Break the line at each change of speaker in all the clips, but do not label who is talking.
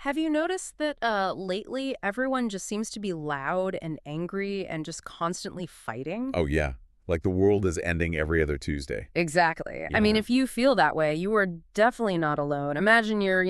Have you noticed that lately everyone just seems to be loud and angry and just constantly fighting?
Oh, yeah. Like the world is ending every other Tuesday.
Exactly. I mean,
Yeah.
if you feel that way, you are definitely not alone. Imagine you're,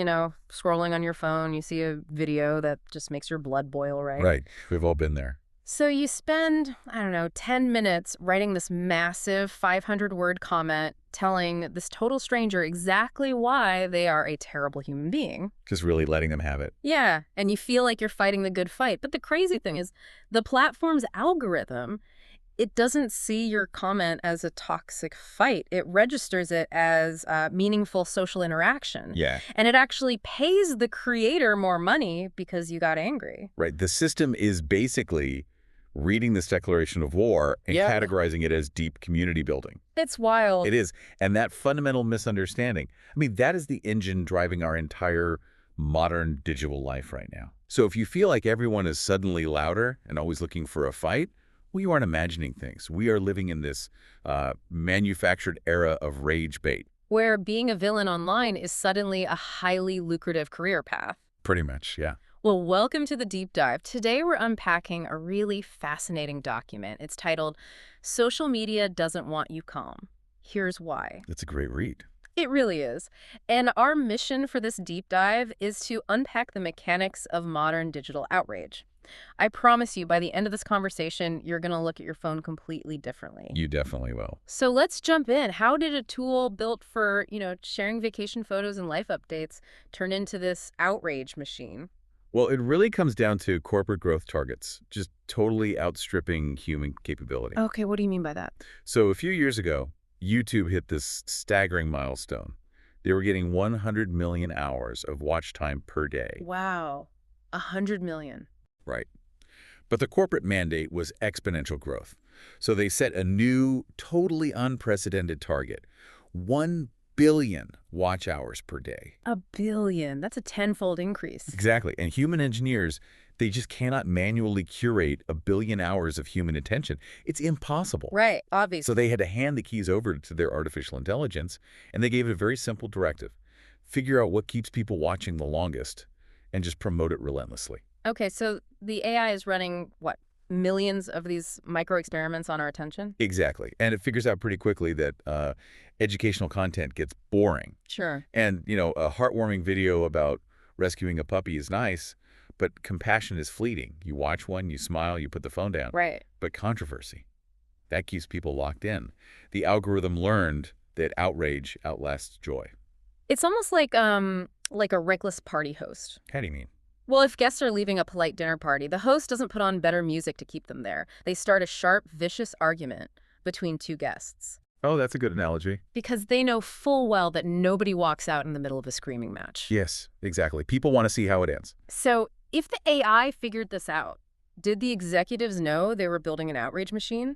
scrolling on your phone, you see a video that just makes your blood boil, right?
Right. We've all been there.
So you spend, I don't know, 10 minutes writing this massive 500-word comment telling this total stranger exactly why they are a terrible human being.
Just really letting them have it.
Yeah, and you feel like you're fighting the good fight. But the crazy thing is, the platform's algorithm, it doesn't see your comment as a toxic fight. It registers it as meaningful social interaction.
Yeah.
And it actually pays the creator more money because you got angry.
Right. The system is basically reading this declaration of war and
Yeah.
categorizing it as deep community building.
It's wild.
It is. And that fundamental misunderstanding, I mean, that is the engine driving our entire modern digital life right now. So if you feel like everyone is suddenly louder and always looking for a fight, well, you aren't imagining things. We are living in this manufactured era of rage bait.
Where being a villain online is suddenly a highly lucrative career path.
Pretty much, yeah.
Well, welcome to the deep dive. Today we're unpacking a really fascinating document. It's titled, Social Media Doesn't Want You Calm. Here's why.
That's a great read.
It really is. And our mission for this deep dive is to unpack the mechanics of modern digital outrage. I promise you, by the end of this conversation, you're going to look at your phone completely differently.
You definitely will.
So let's jump in. How did a tool built for, sharing vacation photos and life updates turn into this outrage machine?
Well, it really comes down to corporate growth targets, just totally outstripping human capability.
Okay, what do you mean by that?
So a few years ago, YouTube hit this staggering milestone. They were getting 100 million hours of watch time per day.
Wow, 100 million.
Right. But the corporate mandate was exponential growth. So they set a new, totally unprecedented target, 1 billion watch hours per day.
A billion. That's a tenfold increase.
Exactly. And human engineers, they just cannot manually curate 1 billion hours of human attention. It's impossible.
Right, obviously.
So they had to hand the keys over to their artificial intelligence, and they gave it a very simple directive. Figure out what keeps people watching the longest and just promote it relentlessly.
Okay, so the AI is running, what, millions of these micro experiments on our attention?
Exactly. And it figures out pretty quickly that educational content gets boring.
Sure.
And, a heartwarming video about rescuing a puppy is nice, but compassion is fleeting. You watch one, you smile, you put the phone down.
Right.
But controversy, that keeps people locked in. The algorithm learned that outrage outlasts joy.
It's almost like a reckless party host.
How do you mean?
Well, if guests are leaving a polite dinner party, the host doesn't put on better music to keep them there. They start a sharp, vicious argument between two guests.
Oh, that's a good analogy.
Because they know full well that nobody walks out in the middle of a screaming match.
Yes, exactly. People want to see how it ends.
So if the AI figured this out, did the executives know they were building an outrage machine?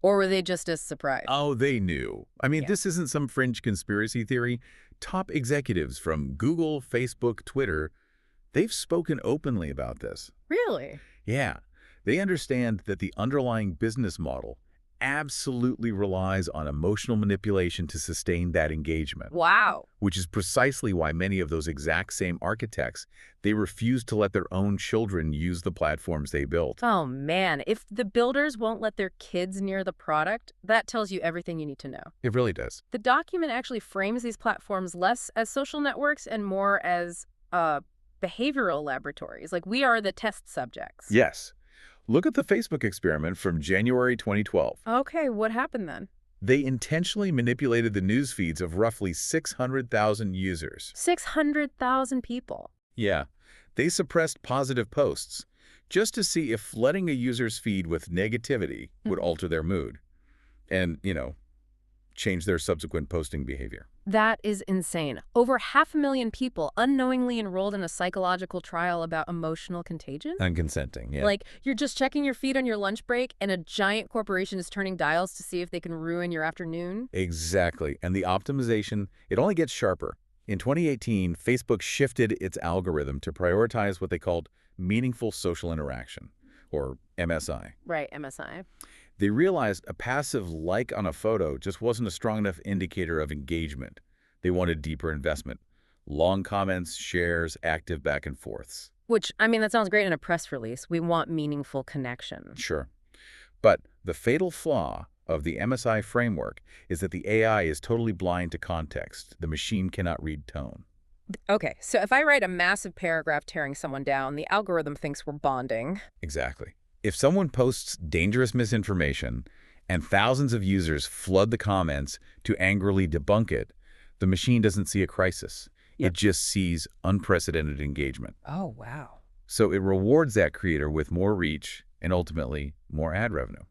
Or were they just as surprised?
Oh, they knew. I mean,
Yeah.
This isn't some fringe conspiracy theory. Top executives from Google, Facebook, Twitter, they've spoken openly about this.
Really?
Yeah, they understand that the underlying business model absolutely relies on emotional manipulation to sustain that engagement.
Wow.
Which is precisely why many of those exact same architects, they refuse to let their own children use the platforms they built.
Oh, man. If the builders won't let their kids near the product, that tells you everything you need to know.
It really does.
The document actually frames these platforms less as social networks and more as behavioral laboratories. Like, we are the test subjects.
Yes. Look at the Facebook experiment from January 2012.
Okay, what happened then?
They intentionally manipulated the news feeds of roughly 600,000 users.
600,000 people.
Yeah, they suppressed positive posts just to see if flooding a user's feed with negativity would alter their mood and, change their subsequent posting behavior.
That is insane. Over 500,000 people unknowingly enrolled in a psychological trial about emotional contagion?
Unconsenting, yeah.
Like, you're just checking your feed on your lunch break, and a giant corporation is turning dials to see if they can ruin your afternoon?
Exactly. And the optimization, it only gets sharper. In 2018, Facebook shifted its algorithm to prioritize what they called meaningful social interaction, or MSI.
Right, MSI.
They realized a passive like on a photo just wasn't a strong enough indicator of engagement. They wanted deeper investment, Long comments, shares, active back and forths.
Which, I mean, that sounds great in a press release. We want meaningful connection.
Sure. But the fatal flaw of the MSI framework is that the AI is totally blind to context. The machine cannot read tone.
Okay, so if I write a massive paragraph tearing someone down, the algorithm thinks we're bonding.
Exactly. If someone posts dangerous misinformation and thousands of users flood the comments to angrily debunk it, the machine doesn't see a crisis.
Yep.
It just sees unprecedented engagement.
Oh, wow.
So it rewards that creator with more reach and ultimately more ad revenue.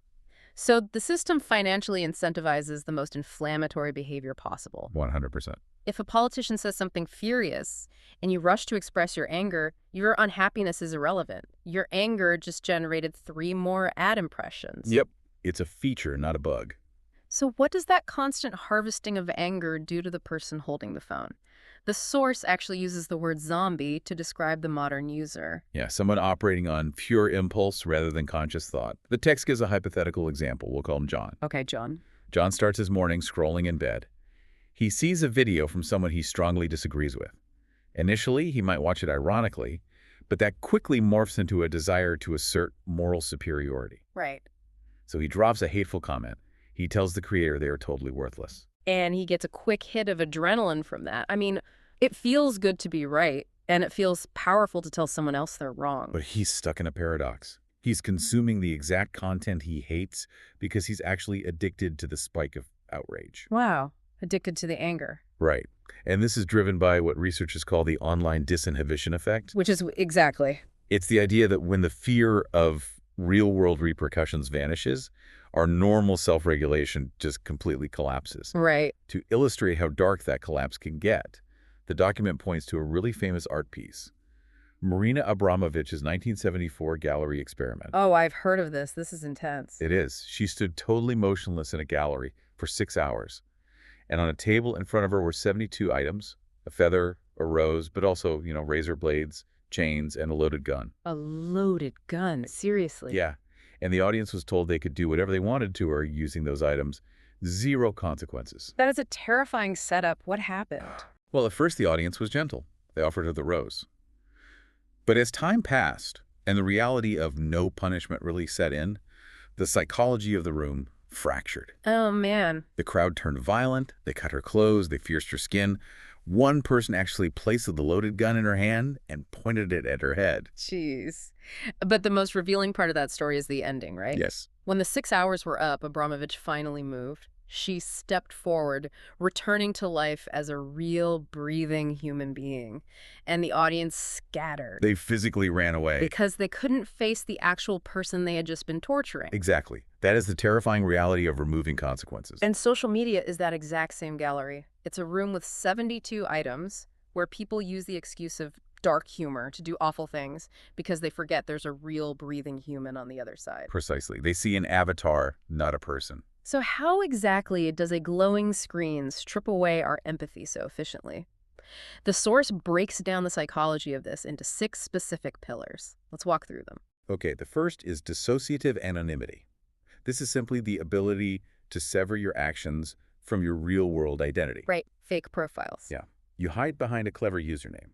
So the system financially incentivizes the most inflammatory behavior possible.
100%.
If a politician says something furious and you rush to express your anger, your unhappiness is irrelevant. Your anger just generated 3 more ad impressions.
Yep. It's a feature, not a bug.
So what does that constant harvesting of anger do to the person holding the phone? The source actually uses the word zombie to describe the modern user.
Yeah, someone operating on pure impulse rather than conscious thought. The text gives a hypothetical example. We'll call him John.
Okay, John.
John starts his morning scrolling in bed. He sees a video from someone he strongly disagrees with. Initially, he might watch it ironically, but that quickly morphs into a desire to assert moral superiority.
Right.
So he drops a hateful comment. He tells the creator they are totally worthless.
And he gets a quick hit of adrenaline from that. I mean, it feels good to be right, and it feels powerful to tell someone else they're wrong.
But he's stuck in a paradox. He's consuming the exact content he hates because he's actually addicted to the spike of outrage.
Wow. Addicted to the anger.
Right. And this is driven by what researchers call the online disinhibition effect.
Which is exactly.
It's the idea that when the fear of real-world repercussions vanishes, our normal self-regulation just completely collapses.
Right.
To illustrate how dark that collapse can get, the document points to a really famous art piece, Marina Abramovich's 1974 gallery experiment.
Oh, I've heard of this. This is intense.
It is. She stood totally motionless in a gallery for 6 hours. And on a table in front of her were 72 items, a feather, a rose, but also, razor blades, chains, and a loaded gun.
A loaded gun. Seriously.
Yeah. And the audience was told they could do whatever they wanted to her using those items. 0 consequences.
That is a terrifying setup. What happened?
Well, at first the audience was gentle. They offered her the rose. But as time passed and the reality of no punishment really set in, the psychology of the room fractured.
Oh, man.
The crowd turned violent. They cut her clothes. They pierced her skin. One person actually placed the loaded gun in her hand and pointed it at her head.
Jeez. But the most revealing part of that story is the ending, right?
Yes.
When the 6 hours were up, Abramovich finally moved. She stepped forward, returning to life as a real, breathing human being. And the audience scattered.
They physically ran away.
Because they couldn't face the actual person they had just been torturing.
Exactly. That is the terrifying reality of removing consequences.
And social media is that exact same gallery. It's a room with 72 items where people use the excuse of dark humor to do awful things because they forget there's a real, breathing human on the other side.
Precisely. They see an avatar, not a person.
So how exactly does a glowing screen strip away our empathy so efficiently? The source breaks down the psychology of this into 6 specific pillars. Let's walk through them.
Okay, the first is dissociative anonymity. This is simply the ability to sever your actions from your real-world identity.
Right, fake profiles.
Yeah. You hide behind a clever username.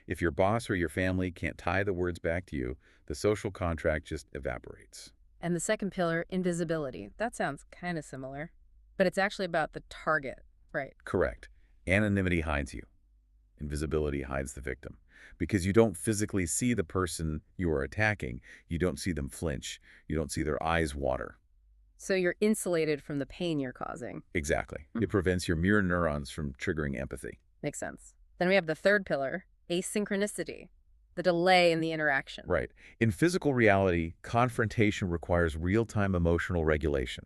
If your boss or your family can't tie the words back to you, the social contract just evaporates.
And the second pillar, invisibility. That sounds kind of similar, but it's actually about the target, right?
Correct. Anonymity hides you. Invisibility hides the victim. Because you don't physically see the person you are attacking, you don't see them flinch, you don't see their eyes water.
So you're insulated from the pain you're causing.
Exactly. It prevents your mirror neurons from triggering empathy.
Makes sense. Then we have the third pillar, asynchronicity, the delay in the interaction.
Right. In physical reality, confrontation requires real-time emotional regulation.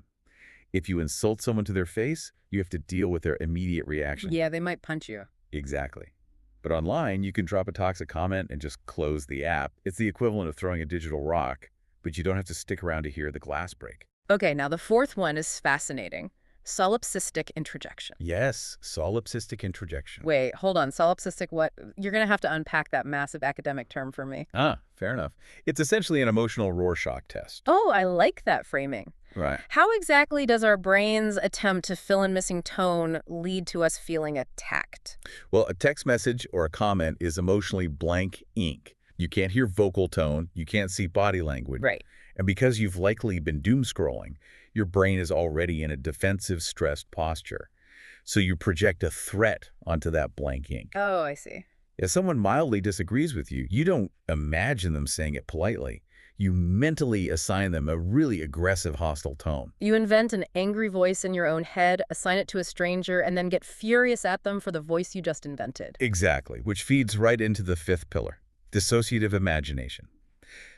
If you insult someone to their face, you have to deal with their immediate reaction.
Yeah, they might punch you.
Exactly. But online, you can drop a toxic comment and just close the app. It's the equivalent of throwing a digital rock, but you don't have to stick around to hear the glass break.
Okay, now the fourth one is fascinating. Solipsistic introjection.
Yes, solipsistic introjection.
Wait, hold on. Solipsistic what? You're going to have to unpack that massive academic term for me.
Ah, fair enough. It's essentially an emotional Rorschach test.
Oh, I like that framing.
Right.
How exactly does our brain's attempt to fill in missing tone lead to us feeling attacked?
Well, a text message or a comment is emotionally blank ink. You can't hear vocal tone, you can't see body language.
Right.
And because you've likely been doom scrolling, your brain is already in a defensive, stressed posture. So you project a threat onto that blank ink.
Oh, I see.
If someone mildly disagrees with you, you don't imagine them saying it politely. You mentally assign them a really aggressive, hostile tone.
You invent an angry voice in your own head, assign it to a stranger, and then get furious at them for the voice you just invented.
Exactly, which feeds right into the fifth pillar, dissociative imagination.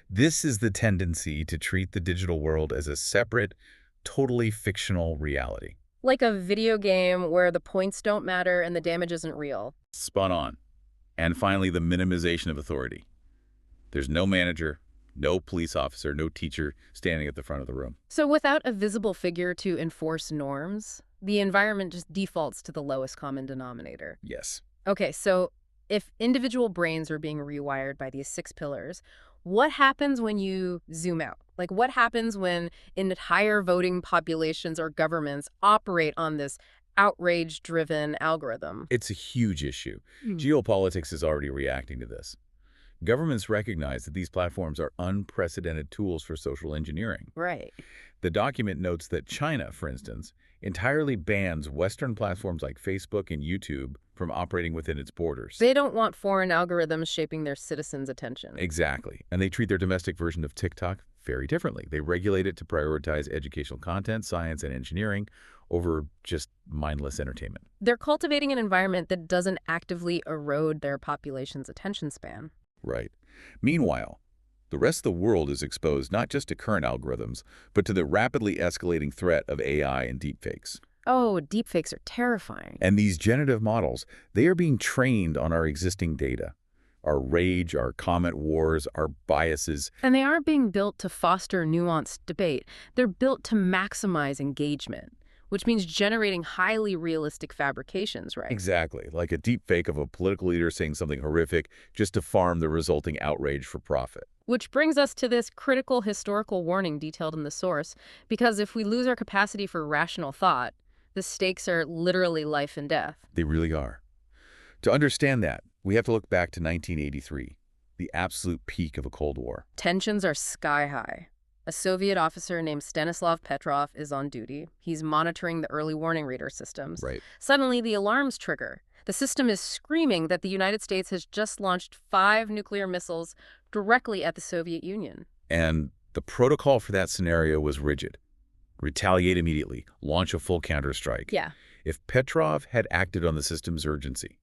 This is the tendency to treat the digital world as a separate, totally fictional reality.
Like a video game where the points don't matter and the damage isn't real.
Spot on. And finally, the minimization of authority. There's no manager, no police officer, no teacher standing at the front of the room.
So without a visible figure to enforce norms, the environment just defaults to the lowest common denominator.
Yes.
Okay, so if individual brains are being rewired by these 6 pillars, what happens when you zoom out? Like, what happens when entire voting populations or governments operate on this outrage-driven algorithm?
It's a huge issue.
Hmm.
Geopolitics is already reacting to this. Governments recognize that these platforms are unprecedented tools for social engineering.
Right.
The document notes that China, for instance, entirely bans Western platforms like Facebook and YouTube from operating within its borders.
They don't want foreign algorithms shaping their citizens' attention.
Exactly. And they treat their domestic version of TikTok very differently. They regulate it to prioritize educational content, science, and engineering over just mindless entertainment.
They're cultivating an environment that doesn't actively erode their population's attention span.
Right. Meanwhile, the rest of the world is exposed not just to current algorithms, but to the rapidly escalating threat of AI and deepfakes.
Oh, deepfakes are terrifying.
And these generative models, they are being trained on our existing data. Our rage, our comment wars, our biases.
And they aren't being built to foster nuanced debate. They're built to maximize engagement, which means generating highly realistic fabrications, right?
Exactly, like a deep fake of a political leader saying something horrific just to farm the resulting outrage for profit.
Which brings us to this critical historical warning detailed in the source, because if we lose our capacity for rational thought, the stakes are literally life and death.
They really are. To understand that, we have to look back to 1983, the absolute peak of a Cold War.
Tensions are sky high. A Soviet officer named Stanislav Petrov is on duty. He's monitoring the early warning radar systems.
Right.
Suddenly, the alarms trigger. The system is screaming that the United States has just launched 5 nuclear missiles directly at the Soviet Union.
And the protocol for that scenario was rigid. Retaliate immediately, launch a full counterstrike.
Yeah.
If Petrov had acted on the system's urgency,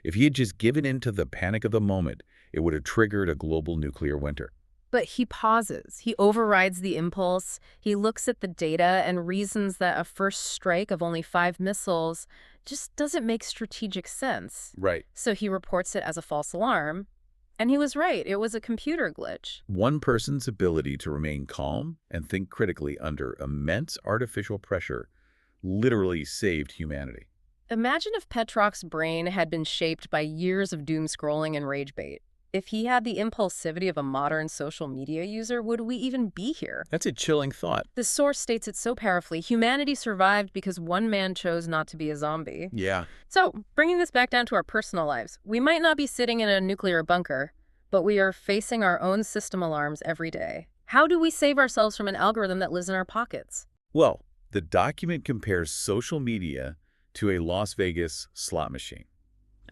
if he had just given in to the panic of the moment, it would have triggered a global nuclear winter.
But he pauses. He overrides the impulse. He looks at the data and reasons that a first strike of only 5 missiles just doesn't make strategic sense.
Right.
So he reports it as a false alarm. And he was right. It was a computer glitch.
One person's ability to remain calm and think critically under immense artificial pressure literally saved humanity.
Imagine if Petrov's brain had been shaped by years of doom scrolling and rage bait. If he had the impulsivity of a modern social media user, would we even be here?
That's a chilling thought.
The source states it so powerfully. Humanity survived because one man chose not to be a zombie.
Yeah.
So, bringing this back down to our personal lives, we might not be sitting in a nuclear bunker, but we are facing our own system alarms every day. How do we save ourselves from an algorithm that lives in our pockets?
Well, the document compares social media to a Las Vegas slot machine.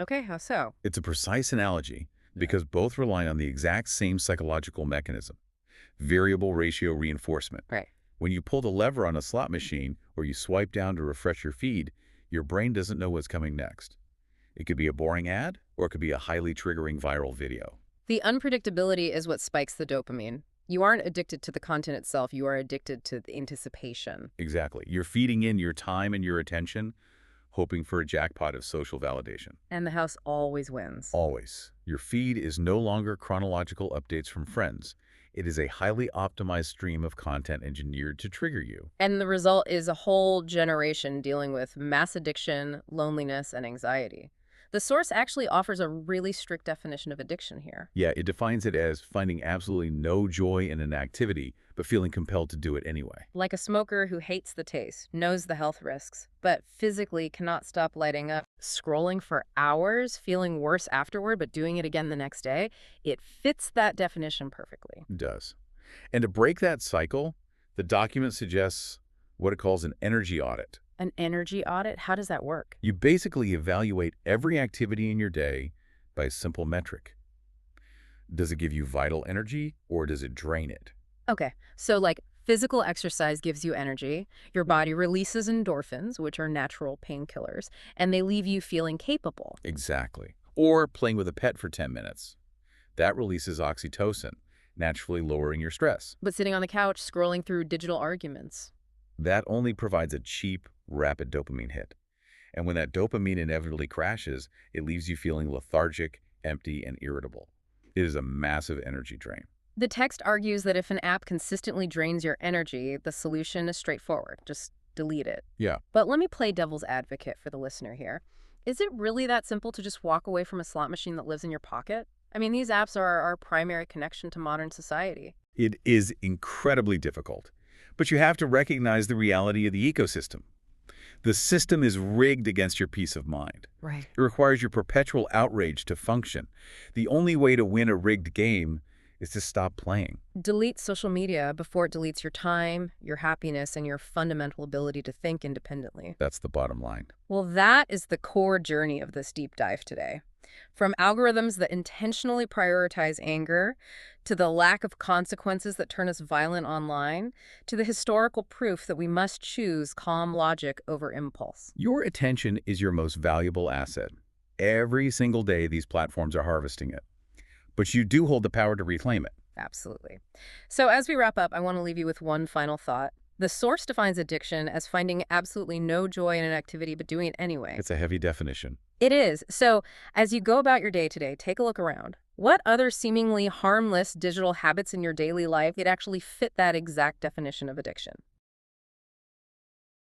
Okay, how so?
It's a precise analogy because both rely on the exact same psychological mechanism, variable ratio reinforcement.
Right.
When you pull the lever on a slot machine or you swipe down to refresh your feed, your brain doesn't know what's coming next. It could be a boring ad or it could be a highly triggering viral video.
The unpredictability is what spikes the dopamine. You aren't addicted to the content itself, you are addicted to the anticipation.
Exactly. You're feeding in your time and your attention, hoping for a jackpot of social validation.
And the house always wins.
Always. Your feed is no longer chronological updates from friends. It is a highly optimized stream of content engineered to trigger you.
And the result is a whole generation dealing with mass addiction, loneliness, and anxiety. The source actually offers a really strict definition of addiction here.
Yeah, it defines it as finding absolutely no joy in an activity, but feeling compelled to do it anyway.
Like a smoker who hates the taste, knows the health risks, but physically cannot stop lighting up, scrolling for hours, feeling worse afterward, but doing it again the next day. It fits that definition perfectly.
It does. And to break that cycle, the document suggests what it calls an energy audit.
An energy audit? How does that work?
You basically evaluate every activity in your day by a simple metric. Does it give you vital energy or does it drain it?
Okay, so like physical exercise gives you energy, your body releases endorphins, which are natural painkillers, and they leave you feeling capable.
Exactly. Or playing with a pet for 10 minutes. That releases oxytocin, naturally lowering your stress.
But sitting on the couch, scrolling through digital arguments.
That only provides a cheap, rapid dopamine hit. And when that dopamine inevitably crashes, it leaves you feeling lethargic, empty, and irritable. It is a massive energy drain.
The text argues that if an app consistently drains your energy, the solution is straightforward. Just delete it.
Yeah.
But let me play devil's advocate for the listener here. Is it really that simple to just walk away from a slot machine that lives in your pocket? I mean, these apps are our primary connection to modern society.
It is incredibly difficult. But you have to recognize the reality of the ecosystem. The system is rigged against your peace of mind.
Right.
It requires your perpetual outrage to function. The only way to win a rigged game is to stop playing.
Delete social media before it deletes your time, your happiness, and your fundamental ability to think independently.
That's the bottom line.
Well, that is the core journey of this deep dive today. From algorithms that intentionally prioritize anger, to the lack of consequences that turn us violent online, to the historical proof that we must choose calm logic over impulse.
Your attention is your most valuable asset. Every single day, these platforms are harvesting it. But you do hold the power to reclaim it.
Absolutely. So as we wrap up, I want to leave you with one final thought. The source defines addiction as finding absolutely no joy in an activity but doing it anyway.
It's a heavy definition.
It is. So as you go about your day today, take a look around. What other seemingly harmless digital habits in your daily life could actually fit that exact definition of addiction?